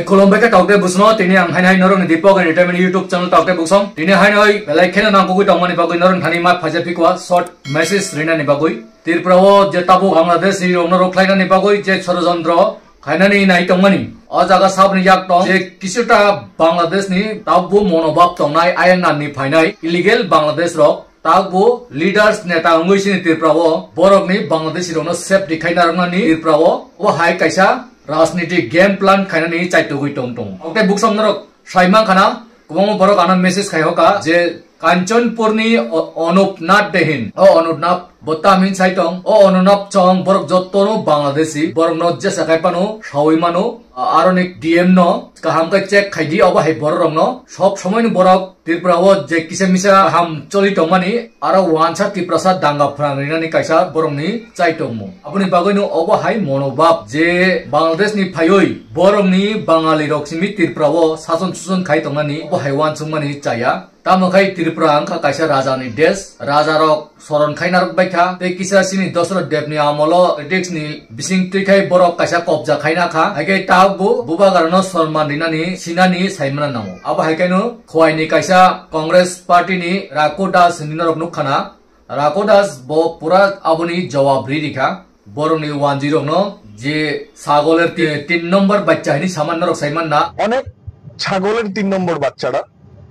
Colombia talked busno, Tini and Hanai Noron, the Pog and Determined YouTube channel talked busong. Tini Hanoi, like Kenan Naku, Tomani Bagu Noron, Hanima, Pajapiqua, short message Rina Nibagui. Tirpravo, Jetabu, Bangladesh, Honor Klina Nibagui, Jet Sorazondro, Hanani Naitomani. Ozaga Sabni Yakton, Kisuta, Bangladesh ni, Tabu Monobab Tonai, Iron ni Pinai, illegal Bangladesh rock. Tabu leaders neta Unguishin Tirpravo, Borogni, Bangladesh Rono, Sep Dikainarani, Tirpravo, O Hai Kaisa. राजनीतिक game plan खाना नहीं चाहिए हुई Tong Tong okay book समझ साइमा खाना कुमार बरो काना message खायो का जे कांचनपुर नि अनुपनाथ देहिन ओ अनुपनाथ बता मिन साइटों ओ अनुपनाथ चोंग बरक जोतोनो बांग्लादेशी बरक नोट जे सकाइपानो शाविमानो आरोनिक डीएम नो कहम का चेक खाइदी अब है बरक नो सब समय नो बरक त्रिपुरावो जे किसे मिसा हम चली टोमानी आरो वांछा त्रिप्रसाद दांगा फ्रांगरिनानि काइसा बरकनि चाइटोंमु अपनी बागैनो अब हाय मनोबाप जे बांग्लादेश नि फायोय बरकनि बांगाली रक्सिमि त्रिपुरावो सासन सुसन खाइ टोमानी अब हाय वानसुमानि चाया तामखाय त्रिपुरा अंखा काइसा राजानि देश राजा रक सरन खाइनार बायखा ते किसा सिनि दशरथ देवनि आमलो टेक्स नि बिसिं तैखाय बरक काइसा कब्जा खाइना खा हायके ताबु बुबागारनो सलमान दिनानि सिनानि साइमना नामो अब हायकेनो खवाइनि काइसा कांग्रेस पार्टी नि राकोदास निनरक नुखाना राकोदास बो पुरा आबुनि जवाब रिदिखा बरनि 10 नो जे ছাগলের 3 নম্বর বাচ্চা হিনি সামান্য রক সাইমান না অনেক ছাগলের 3 নম্বর বাচ্চারা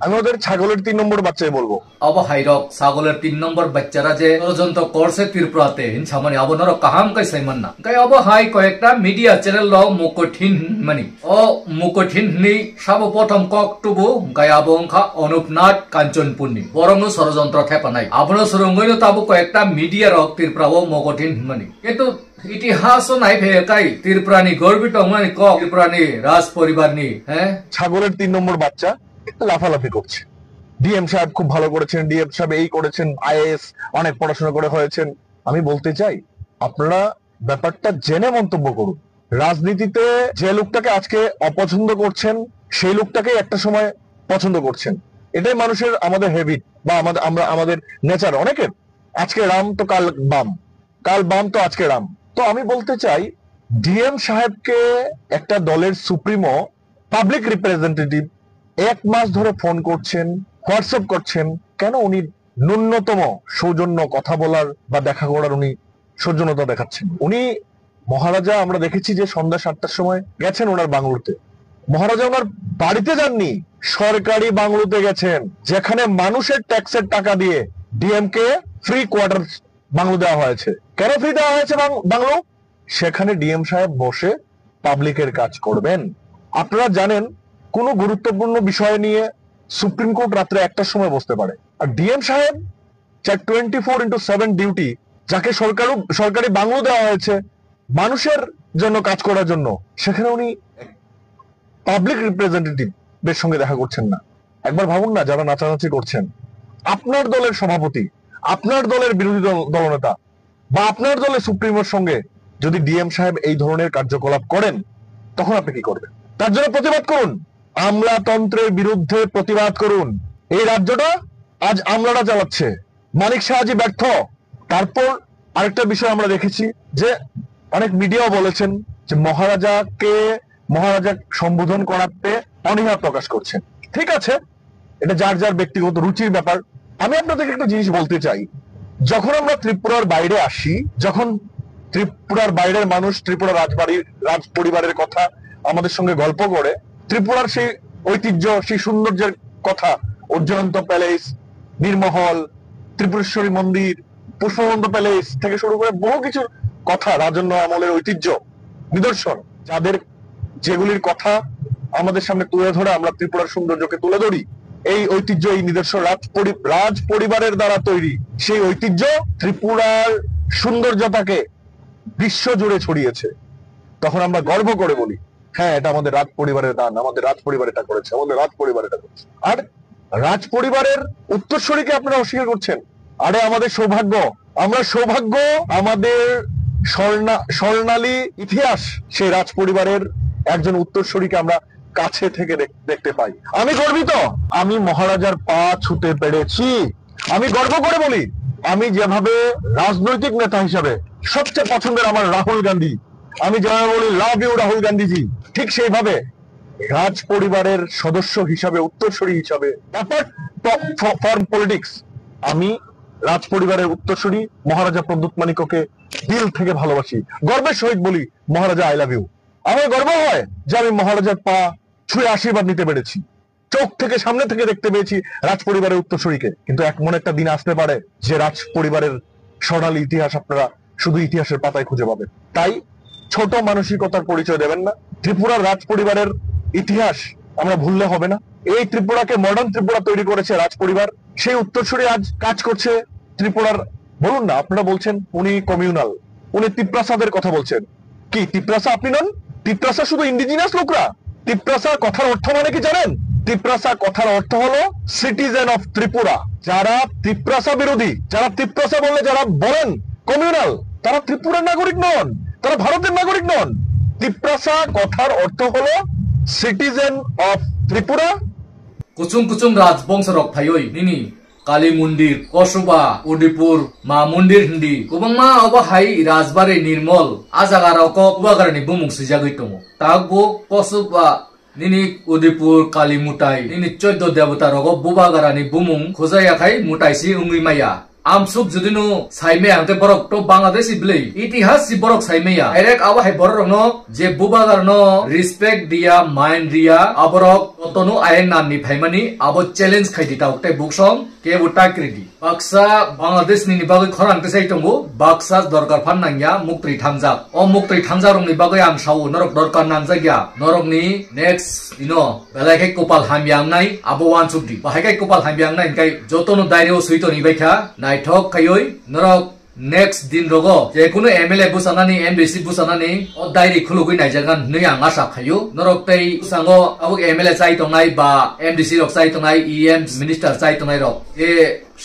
আমি ওদের ছাগলের 3 নম্বর বাচ্চাই বলবো अब हाइरक ছাগলের 3 নম্বর বাচ্চারা যে ষড়যন্ত্র করছে ত্রিপুরাতে হিন সামানি अब নরক কাহাম কাই সাইমান না কাই अब হাই কয়েকটা মিডিয়া চ্যানেল ল মুকঠিন মানি ও মুকঠিন নি সর্বপ্রথম কক্টুবু গাই আবংখা অনুপনাথ কাঞ্চনপুরনি বরং ষড়যন্ত্র থেপানাই আবনো সুরঙ্গইনো তাবু কয়েকটা মিডিয়া রক ত্রিপুরাও মুকঠিন মানি কিন্তু ইতিহাস নাই ভেকাই ত্রিপুরানি গর্বিত মানে ক ত্রিপুরানি রাজ পরিবারনি হ্যাঁ ছাগলের 3 নম্বর বাচ্চা লাফালাফি করছে ডিএম সাহেব খুব ভালো করেছেন ডিএম সাহেব এই করেছেন আইএএস অনেক পড়াশোনা করে হয়েছেন আমি বলতে চাই আপনারা ব্যাপারটা জেনে মন্তব্য করুন রাজনীতিতে যে লোকটাকে আজকে অপছন্দ করছেন সেই লোকটাকে একটা সময় পছন্দ করছেন এটাই মানুষের আমাদের হ্যাবিট বা আমাদের নেচার অনেকের আজকে রাম তো কাল বাম তো আজকে রাম তো আমি বলতে চাই ডিএম সাহেবকে একটা দলের সুপ্রিমো পাবলিক রিপ্রেজেন্টেটিভ এক মাস ধরে ফোন করছেন হোয়াটসঅ্যাপ করছেন কেন উনি ন্যূনতম সৌজন্য কথা বলার বা দেখা করার উনি সৌজন্যতা দেখাচ্ছেন উনি মহারাজা আমরা দেখেছি যে সন্ধ্যা 7টার সময় গেছেন ওনার বাংলোতে মহারাজা ওনার বাড়িতে যাননি সরকারি বাংলোতে গেছেন যেখানে মানুষের ট্যাক্সের টাকা দিয়ে ডিএম কে ফ্রি কোয়ার্টার বাংলো দেওয়া হয়েছে কেন ফ্রি দেওয়া হয়েছে বাংলো সেখানে ডিএম সাহেব বসে পাবলিকের কাজ করবেন আপনারা জানেন কোন গুরুত্বপূর্ণ বিষয় নিয়ে সুপ্রিম কোর্ট রাত্রে 1টার সময় বসতে পারে আর ডিএম সাহেব 24/7 ডিউটি যাকে সরকারি বাংলো দেওয়া হয়েছে মানুষের জন্য কাজ করার জন্য সেখানে উনি পাবলিক রিপ্রেজেন্টেটিভের সঙ্গে দেখা করছেন না একবার ভাবুন না যারা নাচানাচি করছেন আপনার দলের সভাপতি আপনার দলের বিরোধী দলনেতা বা আপনার দলের সুপ্রিমোর সঙ্গে যদি ডিএম সাহেব এই ধরনের কার্যকলাপ করেন তখন আপনি কি করবেন তার জন্য প্রতিবাদ করুন আমলাতন্ত্রের বিরুদ্ধে প্রতিবাদ করুন এই রাজ্যটা আজ আমলারা চালাচ্ছে মানিক শাহজি ব্যর্থ তারপর আরেকটা বিষয় আমরা দেখেছি যে অনেক মিডিয়াও বলেছেন যে মহারাজা সম্বোধন করাতে অনীহা প্রকাশ করছেন ঠিক আছে এটা যার যার ব্যক্তিগত রুচির ব্যাপার আমি আপনাদেরকে একটা জিনিস বলতে চাই যখন আমরা ত্রিপুরার বাইরে আসি যখন ত্রিপুরার বাইরের মানুষ ত্রিপুরা রাজ পরিবারের কথা আমাদের সঙ্গে গল্প করে ত্রিপুরার সেই ঐতিহ্য সেই সৌন্দর্যের কথা অর্জুনন্ত প্যালেস নির্মহল ত্রিপুরেশ্বরী মন্দির পুষ্পবন্ত প্যালেস থেকে শুরু করে বহু কিছুর কথা রাজন্য আমলের ঐতিহ্য নিদর্শন যেগুলির কথা আমাদের সামনে তুলে ধরে আমরা ত্রিপুরার সৌন্দর্যকে তুলে ধরি এই ঐতিহ্য এই নিদর্শন রাজ পরিবারের দ্বারা তৈরি সেই ঐতিহ্য ত্রিপুরার সৌন্দর্যতাকে বিশ্ব জুড়ে ছড়িয়েছে তখন আমরা গর্ব করে বলি হ্যাঁ এটা আমাদের রাজ পরিবারের দান আমাদের রাজ পরিবার এটা করেছে আমাদের রাজ পরিবার এটা করেছে আর রাজ পরিবারের উত্তরসূরিকে আপনারা অস্বীকার করছেন আরে আমাদের সৌভাগ্য আমাদের স্বর্ণালী ইতিহাস সেই রাজ পরিবারের একজন উত্তরসূরিকে আমরা কাছে থেকে দেখতে পাই আমি গর্বিত আমি মহারাজার পা ছুতে পেরেছি আমি গর্ব করে বলি আমি যেভাবে রাজনৈতিক নেতা হিসাবে সবচেয়ে পছন্দের আমার রাহুল গান্ধী আমি যেভাবে বলি লাভ ইউ রাহুল গান্ধীজি ঠিক সেইভাবে রাজ পরিবারের সদস্য হিসাবে, উত্তরসূরি হিসাবে, ফর্ম পলিটিক্স, আমি রাজ পরিবারের উত্তরসূরি মহারাজা প্রদ্যুৎ মানিক্যকে দিল থেকে ভালোবাসি, গর্বের সহিত বলি মহারাজা আই লাভ ইউ। আমার গর্ব হয় যে আমি মহারাজার পা ছুঁয়ে আশীর্বাদ নিতে পেরেছি, চোখ থেকে সামনে থেকে দেখতে পেয়েছি রাজ পরিবারের উত্তরসূরিকে। কিন্তু এমন একটা দিন আসতে পারে যে রাজ পরিবারের স্বর্ণালী ইতিহাস আপনারা শুধু ইতিহাসের পাতায় খুঁজে পাবেন। তাই ছোট মানসিকতার পরিচয় দেবেন না। ত্রিপুরার রাজ পরিবারের ইতিহাস আমরা ভুললে হবে না। এই ত্রিপুরাকে মডার্ন ত্রিপুরা তৈরি করেছে রাজ পরিবার। সেই উত্তরসূরি আজ কাজ করছে ত্রিপুরার। বলুন না, আপনারা বলছেন উনি কমিউনাল, উনি তিপ্রাসাদের কথা বলছেন। কি তিপ্রাসা আপনি নন? তিপ্রাসা শুধু ইন্ডিজিনাস লোকরা। তিপ্রাসা কথার অর্থ মানে কি জানেন? তিপ্রাসা কথার অর্থ হলো সিটিজেন অফ ত্রিপুরা। যারা তিপ্রাসা বিরোধী, যারা তিপ্রাসা বললে যারা বলেন কমিউনাল, তারা ত্রিপুরার নাগরিক নন, তারা ভারতের নাগরিক নন। তিপ্রাসা কথার অর্থ হলো সিটিজেন অফ ত্রিপুরা। কুচুং কুচুং রাজবংশ রক ফাইoi nini কালী মন্দির কসবা উদয়পুর মা মন্দির হিন্দি কুবংমা অব হাই রাজবাড়ি নির্মল আজাগারাও ক কুবাগারনি বুমুং সিজাগৈ দङ তাগবো কসবা nini উদয়পুর কালী মুটাই nini 14 দেবতা রগ বুবাগারানি বুমুং খোজায়াখাই মুটাইসি উঙ্গি মাইয়া আমসুক যদিনো সাইমেয়া আংতে বরক তো বাংলাদেশি ব্লে ইতিহাস সি বরক সাইমেয়া ডাইরেক্ট আবা হাই বরক ন যে বুবাগার ন রেসপেক্ট দিয়া মাইন্ড দিয়া আবরক ততনো আইন নামনি ফাইমানি আবো চ্যালেঞ্জ খাইদি তাউতে বুকসং কে বুটা ক্রেডি বাক্সা বাংলাদেশ নি বাগৈ খরাংতে সাইতঙ্গো বাক্সা দরকার ফাননাংয়া মুক্তি থাংজাক ও মুক্তি থাংজারং নি বাগৈ আং সাও নরক দরকার নাংজাগিয়া নরক নি নেক্সট ইনো বেলাইকে কোপাল হামিয়াং নাই আবো ওয়ান সুদি বাহাইকে কোপাল হামিয়াং নাই কাই যতনো দাইরেও সুইতনি বাইখা নাইথক খাইoi নরক নেক্সট দিন রগো যে কোনো এমএলএ বুসানানি এমডিসি বুসানানি ও দাইরি খুলুগৈ নাইজাগান নই আং আশা খাইও নরক তাই সাঙ্গো আবো এমএলএ চাই তংনাই বা এমডিসি রক চাই তংনাই ইএম মিনিস্টার চাই তংনাই রক এ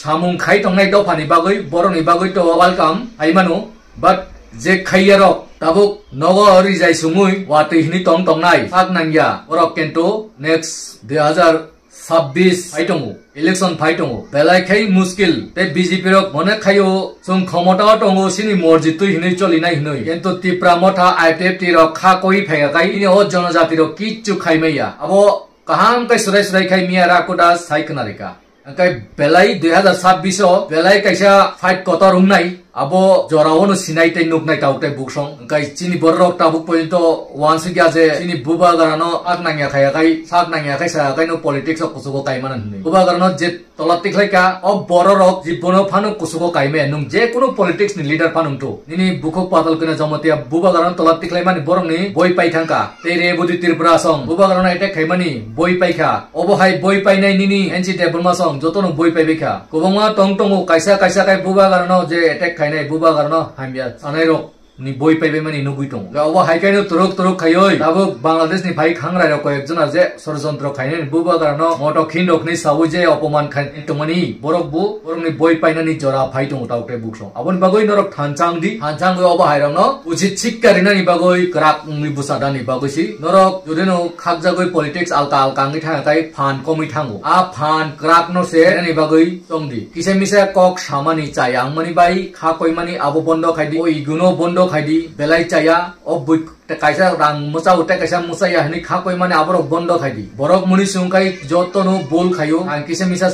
সামুং খাই তংনাই দফানি বাগৈ বরনি বাগৈ তো ওয়েলকাম আইমানো বাট যে খাইয়া রক তাবুক নগ রিজাই সুমুই ওয়াতে হিনি তং তংনাই ফাক নাংয়া ওরক কেন্টো নেক্সট 2026 ফাইটঙ্গো ইলেকশন ফাইটঙ্গো বেলাই খাই মুশকিল তে বিজেপি রক মনে খাইও जों ক্ষমতা টঙ্গো সিনি মসজিদ তুই হিनै চলিনাই হিनै কিন্তু ত্রিপুরা মথা আইপিএফটি রক খা কই ফাইগাই ইনি ও জনজাতি রক কিচ্ছু খাইমাইয়া আবো কাহাম কাই সুরাই সুরাই খাই মিয়া রাকুডা সাইকনারিকা angkai belai 2026 belai kaisa fight kotor ungnai abo jorawono sinai tai nuknai tautai buksong angkai chini borok tabuk pointo once gya je chini buba garano aknangya khaya kai saknangya kai sa kai no politics ok kusugo kai manan ni buba garano je tolatik laika ob borok jibono phanu kusugo kai me nung je kuno politics ni leader phanung to nini bukok patal kena jamotia buba garano tolatik lai mani borok ni boi pai thangka tere budi tirpura song buba garano attack khai mani boi pai kha obo hai boi pai nai nini NC deburma song jotono boi pai bekha kobongma tong tongo kaisa kaisa kai buba garano je attack khai nai buba garano hamya anai rok ni boi paibe mani nugui tong gawa haikaino turuk turuk khayoi abo bangladesh ni bhai khangra ro koyek jona je sorjontro khaine buba garano moto khindok ni sabu je অপমান খাই tomani borok bu borok ni boi painani jora bhai tong taute buksong abon bagoi norok thanchang di thanchang go obo hairang no uchi chikkari ni bagoi krak ni busada ni bagoi si norok jodeno khagjagoi politics alka alka ngi thang kai phan komi thango a phan krak no se ni bagoi tongdi kise mise kok samani chayang mani bai kha koi mani abo bondo khaidi oi guno bondo খাইদি বেলাই চায়া অবুই কাইসা রাং মুসা উতে কাইসা মুসায়া হনি খা কই মানে আবরক বন্ধ খাইদি বরক মুনি সুংকাই যতনো বোল খাইও আং কিসে Misa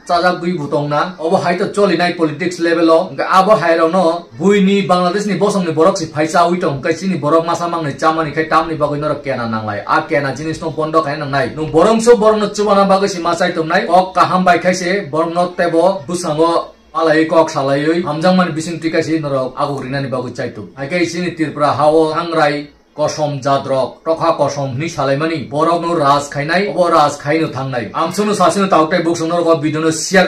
চাজা গুই বুতং না অব হাইতো চলি নাই পলিটিক্স লেভেল আব হাইরাও ন বুইনি বাংলাদেশ নি বসং নি বরক সি ফাইসা উইতং কাইসিনি বরক মাসা মাংনি চামানি খাই টামনি বাগৈ নরক কেনা নাংলাই আ কেনা জিনিস নো বন্ধ খাই নাংনাই নো বরংসো বরং চুবানা বাগৈ সি মাসাই তংনাই কক কাহাম বাই খাইছে বরং নতেব বুসাঙ্গ alai kok salai hamjang man bising tikasi norok agurina ni bagu chaitu aikai sini tirpura hao hangrai kosom jadrok tokha kosom ni salaimani borok no ras khainai obo ras khaino thangnai amsunu sasino tautai buksonor go bidono share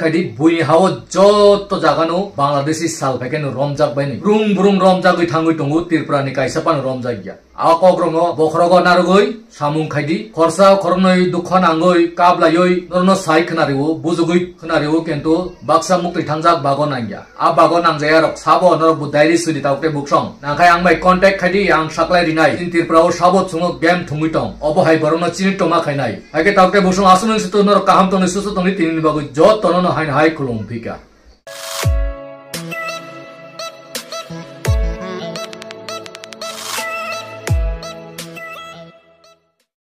khaidi bui hao jotto jagano bangladeshi sal phakeno romjak baini brung brung romjak goi thangoi tongu tirpura ni kaisa pan romjak gya akokrongo bokhrogo narugoi samung khaidi khorsa khornoi dukha nangoi kablayoi norno sai khnarewo bujugoi khnarewo kento baksa mukti thangjak bagon nangya a bagon nangjaya rok sabo nor budairi sudi tautai buksong nakai angbai contact khaidi ang saklai rinai tintir prao sabo chungo game thungui tong obo hai borono chini toma khainai age tautai buksong asunung situ nor kaham toni susu toni tini bagoi jot tonono hain hai khulung phika